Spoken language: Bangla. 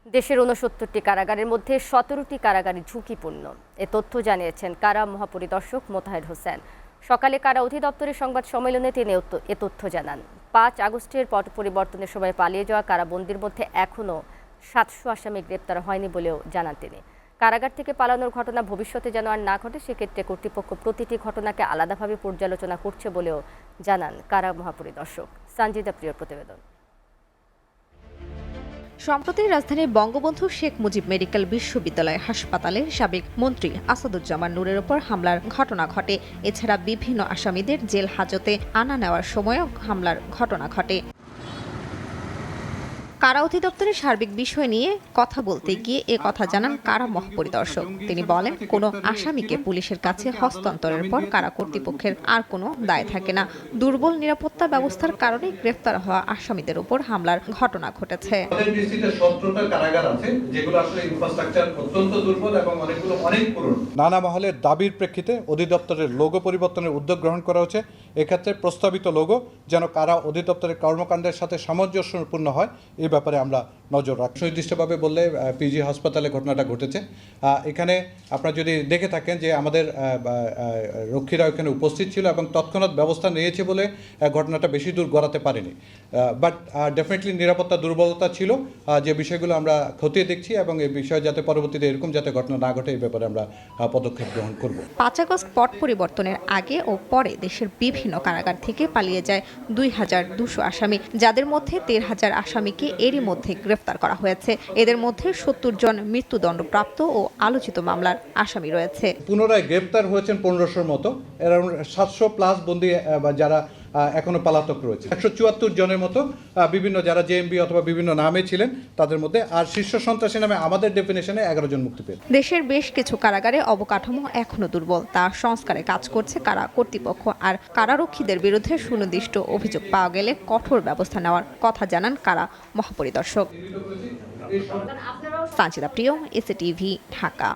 দেশের ৬৯টি কারাগারের মধ্যে ১৭টি কারাগারই ঝুঁকিপূর্ণ। এ তথ্য জানিয়েছেন কারা মহাপরিদর্শক মোতাহের হোসেন। সকালে কারা অধিদপ্তরের সংবাদ সম্মেলনে তিনি এ তথ্য জানান। ৫ আগস্টের পট পরিবর্তনের সময় পালিয়ে যাওয়া কারাবন্দির মধ্যে এখনও ৭০০ আসামি গ্রেপ্তার হয়নি বলেও জানান তিনি। কারাগার থেকে পালানোর ঘটনা ভবিষ্যতে যেন আর না ঘটে সেক্ষেত্রে কর্তৃপক্ষ প্রতিটি ঘটনাকে আলাদাভাবে পর্যালোচনা করছে বলেও জানান কারা মহাপরিদর্শক। সঞ্জিদা প্রিয়র প্রতিবেদন। সম্প্রতি রাজধানীর বঙ্গবন্ধু শেখ মুজিব মেডিকেল বিশ্ববিদ্যালয় হাসপাতালের সাবেক মন্ত্রী আসাদুজ্জামান নূরের ওপর হামলার ঘটনা ঘটে। এছাড়া বিভিন্ন আসামিদের জেল হাজতে আনা নেওয়ার সময়ও হামলার ঘটনা ঘটে। কারা অধিদপ্তরের সার্বিক বিষয় নিয়ে কথা বলতে গিয়ে এ কথা জানান কারা মহাপরিদর্শক। তিনি বলেন, কোনো আসামিকে পুলিশের কাছে হস্তান্তরের পর কারা কর্তৃপক্ষের আর কোনো দায় থাকে না। দুর্বল নিরাপত্তা ব্যবস্থার কারণে গ্রেফতার হওয়া আসামিদের উপর হামলার ঘটনা ঘটেছে। নানা মহলের দাবির প্রেক্ষিতে অধিদপ্তরের লোগো পরিবর্তনের উদ্যোগ গ্রহণ করা হচ্ছে। এক্ষেত্রে প্রস্তাবিত লোগো যেন কারা অধিদপ্তরের কর্মকাণ্ডের সাথে সামঞ্জস্যপূর্ণ হয় এই ব্যাপারে আমরা নজর রাখি। সুনির্দিষ্টভাবে বললে পিজি হাসপাতালে ঘটনাটা ঘটেছে। এখানে আপনারা যদি দেখে থাকেন যে আমাদের রক্ষীরা এখানে উপস্থিত ছিল এবং তৎক্ষণাৎ ব্যবস্থা নিয়েছে বলে ঘটনাটা বেশি দূর গড়াতে পারেনি। বাট ডেফিনেটলি নিরাপত্তা দুর্বলতা ছিল, যে বিষয়গুলো আমরা খতিয়ে দেখছি এবং এই বিষয়ে যাতে পরবর্তীতে এরকম যাতে ঘটনা না ঘটে এই ব্যাপারে আমরা পদক্ষেপ গ্রহণ করব। ৫ আগস্ট পট পরিবর্তনের আগে ও পরে দেশের বিভিন্ন কারাগার থেকে পালিয়ে যায় ২,২০০ আসামি, যাদের মধ্যে ১৩,০০০ আসামিকে এরই মধ্যে গ্রেফতার করা হয়েছে। এদের মধ্যে ৭০ জন মৃত্যুদণ্ডপ্রাপ্ত ও আলোচিত মামলার আসামি রয়েছে। পুনরায় গ্রেপ্তার হয়েছেন ১৫০০ মতো, অ্যারাউন্ড ৭০০+ বন্দী যারা এখনো পলাতক রয়েছে। ১৭৪ জনের মতো বিভিন্ন যারা জেএমবি অথবা বিভিন্ন নামে ছিলেন তাদের মধ্যে, আর শীর্ষ সন্ত্রাসী নামে আমাদের ডেফিনেশনে ১১ জন মুক্তি পেয়েছে। দেশের বেশ কিছু কারাগারে অবকাঠামো এখনো দুর্বল, তা সংস্কারে কাজ করছে কারা কর্তৃপক্ষ। আর কারারক্ষীদের বিরুদ্ধে সুনির্দিষ্ট অভিযোগ পাওয়া গেলে কঠোর ব্যবস্থা নেওয়ার কথা জানান কারা মহাপরিদর্শক। সঞ্জিদা প্রিয়, এসএটিভি, ঢাকা।